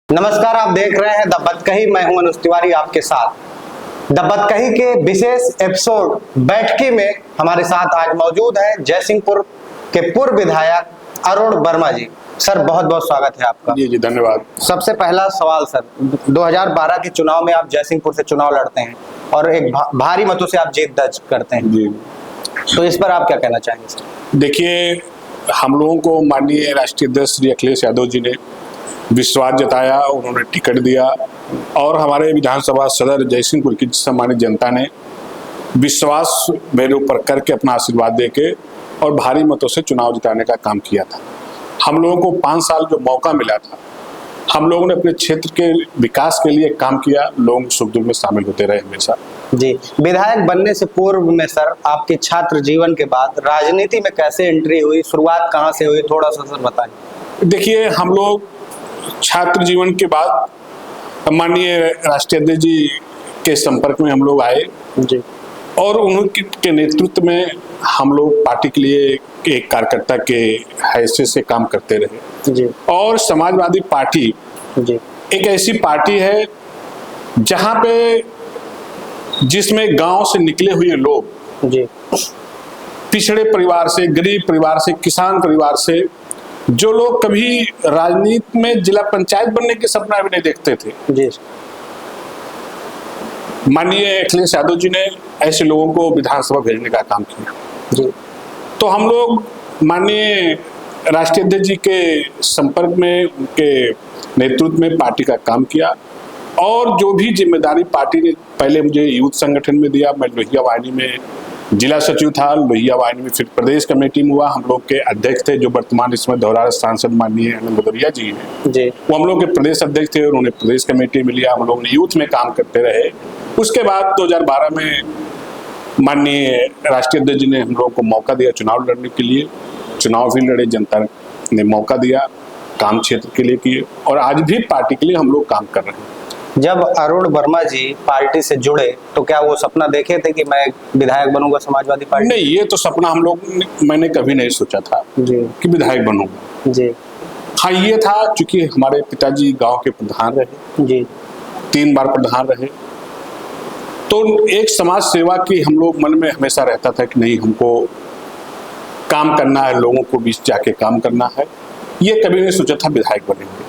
नमस्कार, आप देख रहे हैं द बतकही। मैं हूं अनुज तिवारी आपके साथ। द बतकही के विशेष एपिसोड बैठकी में हमारे साथ आज मौजूद है जयसिंहपुर के पूर्व विधायक अरुण वर्मा जी। सर, बहुत बहुत स्वागत है आपका। जी जी, धन्यवाद। सबसे पहला सवाल सर, 2012 के चुनाव में आप जयसिंहपुर से चुनाव लड़ते हैं और एक भारी मतों से आप जीत दर्ज करते हैं जी, तो इस पर आप क्या कहना चाहेंगे सर? देखिए, हम लोगों को माननीय राष्ट्रीय अध्यक्ष श्री अखिलेश यादव जी ने विश्वास जताया, उन्होंने टिकट दिया और हमारे विधानसभा सदर जयसिंहपुर की सम्मानित जनता ने विश्वास मेरे ऊपर करके अपना आशीर्वाद देके और भारी मतों से चुनाव जिताने का काम किया था। हम लोगों को 5 साल जो मौका मिला था, हम लोगों ने अपने क्षेत्र के विकास के लिए काम किया, लोगों के सुख दुख में शामिल होते रहे हमेशा। जी, विधायक बनने से पूर्व में सर आपके छात्र जीवन के बाद राजनीति में कैसे एंट्री हुई, शुरुआत कहाँ से हुई, थोड़ा सा सर बताएं। देखिए, हम लोग छात्र जीवन के बाद माननीय राष्ट्रीय अध्यक्ष जी के संपर्क में हम लोग आए जी, और उनके नेतृत्व में हम लोग पार्टी के लिए एक कार्यकर्ता के हैसियत से काम करते रहे जी, और समाजवादी पार्टी जी, एक ऐसी पार्टी है जहां पे जिसमें गांव से निकले हुए लोग, जी, पिछड़े परिवार से, गरीब परिवार से, किसान परिवार से, जो लोग कभी राजनीति में जिला पंचायत बनने के सपना भी नहीं देखते थे, जी, माननीय अखिलेश यादव जी ने ऐसे लोगों को विधानसभा भेजने का काम किया। जी, तो हम लोग माननीय राष्ट्रीय अध्यक्ष जी के संपर्क में, उनके नेतृत्व में पार्टी का काम किया और जो भी जिम्मेदारी पार्टी ने पहले मुझे यूथ संगठन में दिया, मैं लोहिया वाहिनी में जिला सचिव था, लोहिया वाहिनी में फिर प्रदेश कमेटी में हुआ। हम लोग के अध्यक्ष थे जो वर्तमान इसमें दोहरा सांसद माननीय आनंद भदौरिया जी हैं, जी, वो हम लोग के प्रदेश अध्यक्ष थे, उन्होंने प्रदेश कमेटी में लिया। हम लोग ने यूथ में काम करते रहे। उसके बाद 2012 में माननीय राष्ट्रीय अध्यक्ष जी ने हम लोग को मौका दिया चुनाव लड़ने के लिए। चुनाव भी लड़े, जनता ने मौका दिया, काम क्षेत्र के लिए किए और आज भी पार्टी के लिए हम लोग काम कर रहे हैं। जब अरुण वर्मा जी पार्टी से जुड़े तो क्या वो सपना देखे थे कि मैं विधायक बनूंगा समाजवादी पार्टी? नहीं, ये तो सपना मैंने कभी नहीं सोचा था जी, कि विधायक बनूंगा। जी, हाँ, ये था चूंकि हमारे पिताजी गांव के प्रधान रहे, जी, 3 बार प्रधान रहे, तो एक समाज सेवा की हम लोग मन में हमेशा रहता था कि नहीं, हमको काम करना है, लोगों को बीच जाके काम करना है। ये कभी नहीं सोचा था विधायक बनेंगे।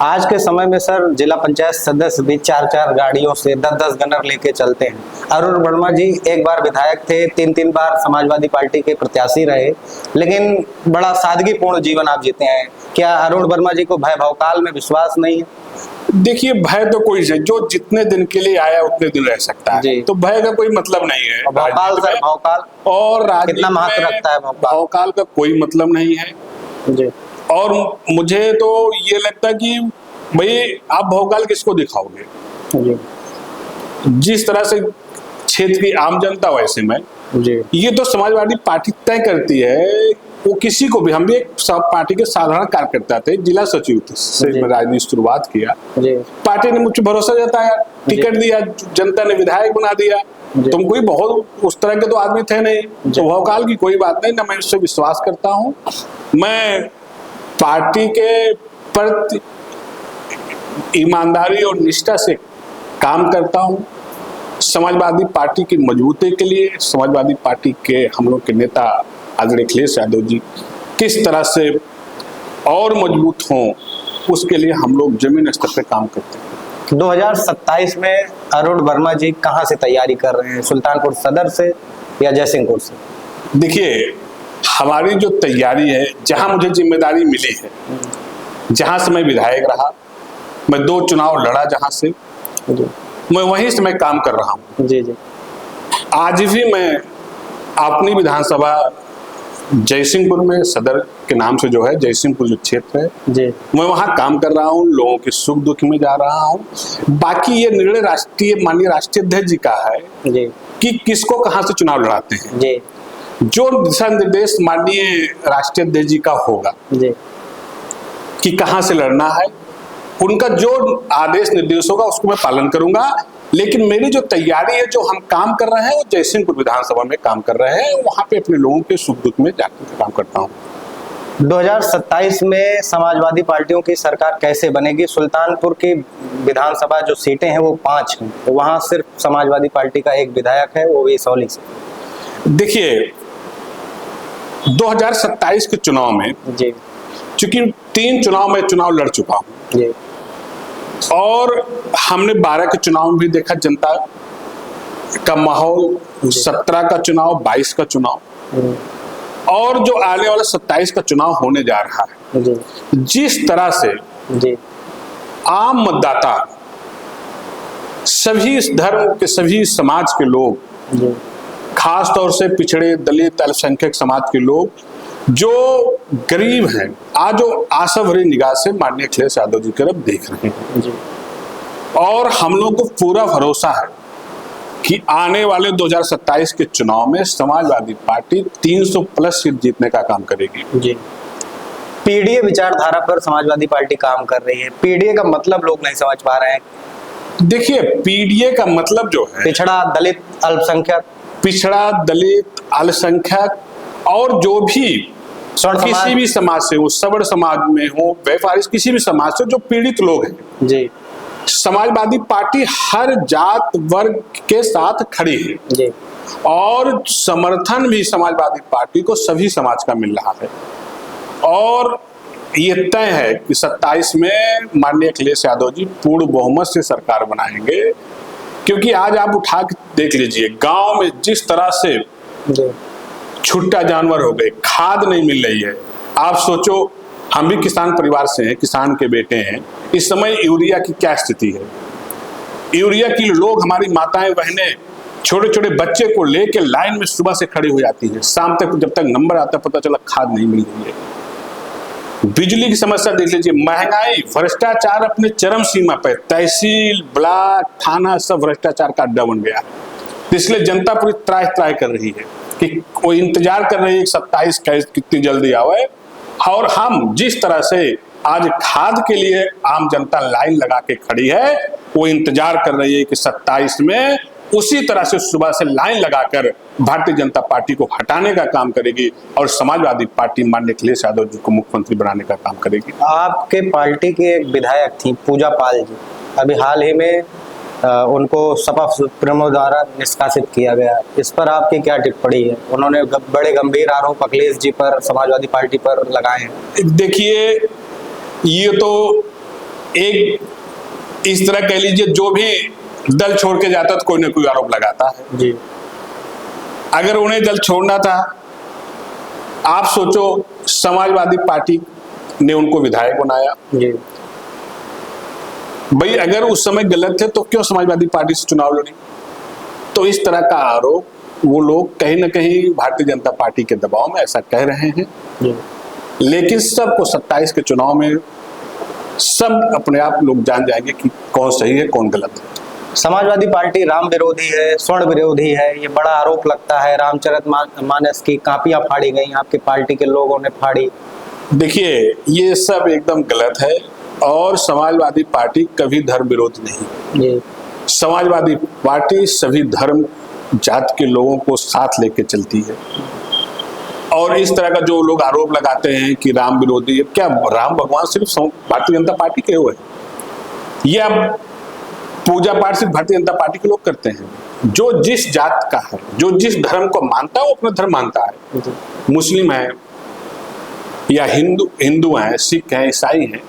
आज के समय में सर जिला पंचायत सदस्य भी 4-4 गाड़ियों से 10-10 गनर लेके चलते हैं। अरुण वर्मा जी एक बार विधायक थे, 3-3 बार समाजवादी पार्टी के प्रत्याशी रहे, लेकिन बड़ा सादगीपूर्ण जीवन आप जीते हैं। क्या अरुण वर्मा जी को भय भवकाल में विश्वास नहीं है? देखिए, भय तो कोई है, जो जितने दिन के लिए आया उतने दिन रह सकता है, तो भय का कोई मतलब नहीं है। भवकाल सर, भवकाल और कितना महत्व रखता है? भवकाल का कोई मतलब नहीं है जी। और मुझे तो ये लगता है कि भाई आप भवकाल किसको दिखाओगे? जी, जिस तरह से क्षेत्र की आम जनता, वैसे में जी, ये तो समाजवादी पार्टी तय करती है। वो किसी को भी, हम भी एक पार्टी के साधारण कार्यकर्ता थे, जिला सचिव से राजनीति शुरुआत किया। जी, पार्टी ने मुझे भरोसा जताया, टिकट दिया, जनता ने विधायक बना दिया। तुम कोई बहुत उस तरह के तो आदमी थे नहीं, तो भवकाल की कोई बात नहीं ना। मैं इससे विश्वास करता हूँ, मैं पार्टी के प्रति ईमानदारी और निष्ठा से काम करता हूँ। समाजवादी पार्टी की मजबूती के लिए, समाजवादी पार्टी के हम लोग के नेता आदरणीय अखिलेश यादव जी किस तरह से और मजबूत हों, उसके लिए हम लोग जमीन स्तर पे काम करते हैं। 2027 में अरुण वर्मा जी कहाँ से तैयारी कर रहे हैं, सुल्तानपुर सदर से या जयसिंहपुर से? देखिए, हमारी जो तैयारी है, जहां मुझे जिम्मेदारी मिली है, जहां से मैं विधायक रहा, मैं 2 चुनाव लड़ा जहां से, मैं वहीं से मैं काम कर रहा हूं। जी, जी, आज भी मैं अपनी विधानसभा जयसिंहपुर में सदर के नाम से जो है, जयसिंहपुर जो क्षेत्र है, जी, मैं वहां काम कर रहा हूं, लोगों के सुख दुख में जा रहा हूं। बाकी ये निर्णय माननीय राष्ट्रीय अध्यक्ष जी का है जी, कि किसको कहां से चुनाव लड़ाते हैं। जी, जो दिशा निर्देश माननीय राष्ट्रीय अध्यक्ष जी का होगा जी, कि कहां से लड़ना है, उनका जो आदेश निर्देश होगा उसको मैं पालन करूंगा। लेकिन मेरी जो तैयारी है, जो हम काम कर रहे हैं, वो जयसिंहपुर विधानसभा में काम कर रहे हैं, वहां पे अपने लोगों के सुख दुख में जाकर काम करता हूँ। 2027 में समाजवादी पार्टियों की सरकार कैसे बनेगी? सुल्तानपुर की विधानसभा जो सीटें हैं वो 5 हैं, तो वहां सिर्फ समाजवादी पार्टी का एक विधायक है, वो भी इसौली से। देखिए 2027 के चुनाव में जी चूंकि 3 चुनाव में चुनाव लड़ चुका हूं जी और हमने 12 के चुनाव में भी देखा जनता का माहौल, 17 का चुनाव, 22 का चुनाव और जो आने वाला 27 का चुनाव होने जा रहा है, जी जिस तरह से जी आम मतदाता, सभी धर्म के, सभी समाज के लोग, जी खास तौर से पिछड़े, दलित, अल्पसंख्यक समाज के लोग जो गरीब हैं, आज जो आशा भरी निगाह से माननीय अखिलेश यादव जी की तरफ देख रहे हैं जी और हम लोग को पूरा भरोसा है कि आने वाले 2027 के चुनाव में समाजवादी पार्टी 300 प्लस सीट जीतने का काम करेगी। जी पीडीए विचारधारा पर समाजवादी पार्टी काम कर रही है। पीडीए का मतलब लोग नहीं समझ पा रहे हैं। देखिए पीडीए का मतलब जो है पिछड़ा, दलित, अल्पसंख्यक, पिछड़ा, दलित, अल्पसंख्यक और जो भी किसी भी समाज से हो, सवर्ण समाज में हो, व्यापारी, किसी भी समाज से जो पीड़ित लोग हैं, जी समाजवादी पार्टी हर जात वर्ग के साथ खड़ी है जी और समर्थन भी समाजवादी पार्टी को सभी समाज का मिल रहा है और ये तय है कि 27 में माननीय अखिलेश यादव जी पूर्ण बहुमत से सरकार बनाएंगे। क्योंकि आज आप उठा के देख लीजिए, गांव में जिस तरह से छुट्टा जानवर हो गए, खाद नहीं मिल रही है। आप सोचो, हम भी किसान परिवार से हैं, किसान के बेटे हैं, इस समय यूरिया की क्या स्थिति है। यूरिया की लोग, हमारी माताएं बहनें छोटे छोटे बच्चे को लेकर लाइन में सुबह से खड़ी हो जाती है, शाम तक जब तक नंबर आता पता चला खाद नहीं मिल रही है। बिजली की समस्या देख लीजिए, महंगाई, भ्रष्टाचार अपने चरम सीमा पर, तहसील, ब्लॉक, थाना सब भ्रष्टाचार का अड्डा बन गया। इसलिए जनता पूरी त्राह त्राह कर रही है कि वो इंतजार कर रही है 27 कितनी जल्दी आवे। और हम जिस तरह से आज खाद के लिए आम जनता लाइन लगा के खड़ी है, वो इंतजार कर रही है कि 27 में उसी तरह से सुबह से लाइन लगाकर भारतीय जनता पार्टी को हटाने का काम करेगी और समाजवादी पार्टी माननीय अखिलेश यादव जी को मुख्यमंत्री बनाने का काम करेगी। आपके पार्टी की एक विधायक थी पूजा पाल जी, अभी हाल ही में उनको सपा सुप्रीमो द्वारा निष्कासित किया गया। इस पर आपकी क्या टिप्पणी है? उन्होंने बड़े गंभीर आरोप अखिलेश जी पर, समाजवादी पार्टी पर लगाए हैं। देखिए ये तो एक इस तरह कह लीजिए, जो भी दल छोड़ के जाता तो कोई ना कोई आरोप लगाता है जी। अगर उन्हें दल छोड़ना था, आप सोचो समाजवादी पार्टी ने उनको विधायक बनाया जी। भाई, अगर उस समय गलत थे तो क्यों समाजवादी पार्टी से चुनाव लड़ी? तो इस तरह का आरोप वो लोग कहीं ना कहीं भारतीय जनता पार्टी के दबाव में ऐसा कह रहे हैं जी। लेकिन सबको 27 के चुनाव में सब अपने आप लोग जान जाएंगे कि कौन सही है कौन गलत है। समाजवादी पार्टी राम विरोधी है, स्वर्ण विरोधी है, ये बड़ा आरोप लगता है। रामचरितमानस की कापियां फाड़ी गई, आपकी पार्टी के लोगों ने फाड़ी। देखिए ये सब एकदम गलत है और समाजवादी पार्टी कभी धर्म विरोधी नहीं। जी। समाजवादी पार्टी सभी धर्म जात के लोगों को साथ लेके चलती है और इस तरह का जो लोग आरोप लगाते हैं कि राम विरोधी है, क्या राम भगवान सिर्फ भारतीय जनता पार्टी के हुए? ये अब पूजा पाठ सिर्फ भारतीय जनता पार्टी के लोग करते हैं। जो जिस जात का है, जो जिस धर्म को मानता है वो अपना धर्म मानता है। मुस्लिम है या हिंदू है, सिख है, ईसाई है,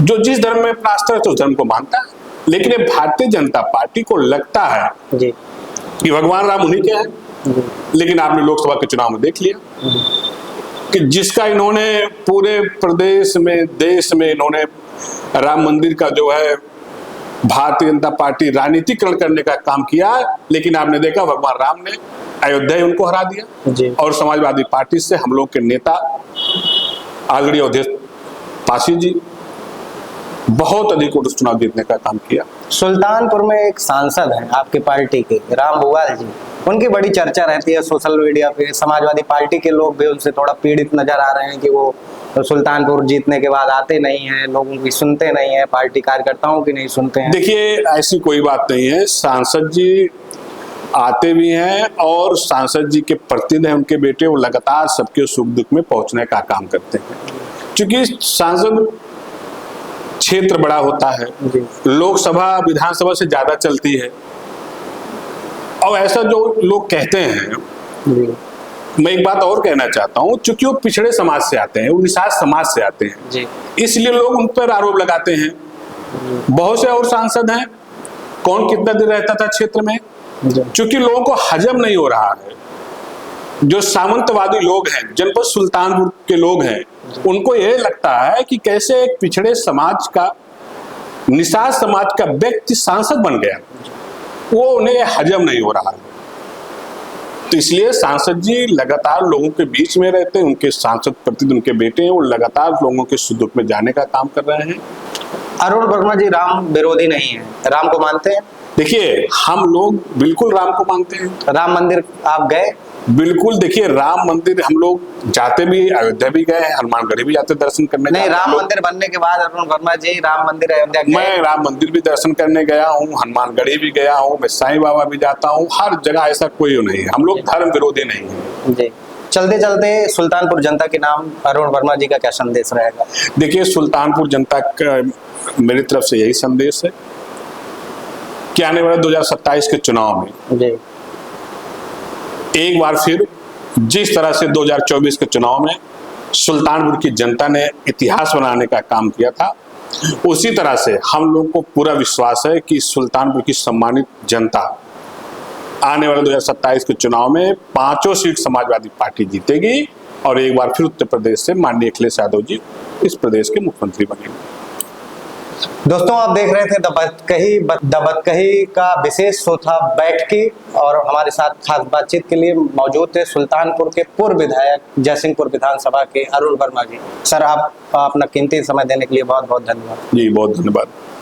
जो जिस धर्म में अपना आस्था है तो धर्म को मानता है। लेकिन ये भारतीय जनता पार्टी को लगता है जी। कि भगवान राम उन्हीं के हैं। लेकिन आपने लोकसभा के चुनाव में देख लिया कि जिसका इन्होंने पूरे प्रदेश में, देश में इन्होंने राम मंदिर का जो है भारतीय जनता पार्टी राजनीतिकरण करने का काम किया, लेकिन आपने देखा भगवान राम ने अयोध्या ही उनको हरा दिया जी। और समाजवादी पार्टी से हम लोग के नेता आदरणीय अवधेश पासी जी बहुत अधिक चुनाव जीतने का काम किया। सुल्तानपुर में एक सांसद हैं आपकी पार्टी के, राम बुवाल जी, उनकी बड़ी चर्चा रहती है सोशल मीडिया पे। समाजवादी पार्टी के लोग भी उनसे थोड़ा पीड़ित नजर आ रहे हैं कि वो सुल्तानपुर जीतने के बाद आते नहीं हैं, लोगों की सुनते नहीं है, पार्टी कार्यकर्ताओं की नहीं सुनते हैं। देखिए ऐसी कोई बात नहीं है, सांसद जी आते भी हैं और सांसद जी के प्रतिनिधि हैं उनके बेटे, वो लगातार सबके सुख दुख में पहुंचने का काम करते हैं। क्योंकि सांसद क्षेत्र बड़ा होता है, लोकसभा विधानसभा से ज्यादा चलती है, और ऐसा जो लोग कहते हैं, मैं एक बात और कहना चाहता हूं, चूंकि वो पिछड़े समाज से आते हैं, वो निषाद समाज से आते हैं, इसलिए लोग उन पर आरोप लगाते हैं। बहुत से और सांसद हैं, कौन कितना दिन रहता था क्षेत्र में, क्योंकि लोगों को हजम नहीं हो रहा है। जो सामंतवादी लोग हैं, जनपद सुल्तानपुर के लोग हैं, उनको यह लगता है कि कैसे एक पिछड़े समाज का, निषाद समाज का व्यक्ति सांसद बन गया, वो उन्हें हजम नहीं हो रहा है। तो इसलिए सांसद जी लगातार लोगों के बीच में रहते हैं, उनके सांसद प्रतिनिधि उनके बेटे हैं, वो लगातार लोगों के सुख दुख में जाने का काम कर रहे हैं। अरुण वर्मा जी राम विरोधी नहीं है, राम को मानते हैं? देखिए, हम लोग बिल्कुल राम को मानते हैं। राम मंदिर आप गए? बिल्कुल, देखिए राम मंदिर हम लोग जाते भी, अयोध्या भी गए, हनुमानगढ़ी भी जाते दर्शन करने। नहीं, राम मंदिर बनने के बाद अरुण वर्मा जी राम मंदिर अयोध्या गए? मैं राम मंदिर भी दर्शन करने गया हूँ, हनुमानगढ़ी भी गया हूँ, मैं साईं बाबा भी जाता हूँ, हर जगह ऐसा कोई नहीं है। हम लोग धर्म विरोधी नहीं है जी। चलते चलते सुल्तानपुर जनता के नाम अरुण वर्मा जी का क्या संदेश रहेगा? देखिए, सुल्तानपुर जनता का मेरी तरफ से यही संदेश है कि आने वाले 2027 के चुनाव में जी, एक बार फिर जिस तरह से 2024 के चुनाव में सुल्तानपुर की जनता ने इतिहास बनाने का काम किया था, उसी तरह से हम लोग को पूरा विश्वास है कि सुल्तानपुर की सम्मानित जनता आने वाले 2027 के चुनाव में 5 सीट समाजवादी पार्टी जीतेगी और एक बार फिर उत्तर प्रदेश से माननीय अखिलेश यादव जी इस प्रदेश के मुख्यमंत्री बनेंगे। दोस्तों आप देख रहे थे द बतकही का विशेष शो था बैठकी, और हमारे साथ खास बातचीत के लिए मौजूद थे सुल्तानपुर के पूर्व विधायक जयसिंहपुर विधानसभा के अरुण वर्मा जी। सर, आप अपना कीमती समय देने के लिए बहुत बहुत धन्यवाद। जी, बहुत धन्यवाद।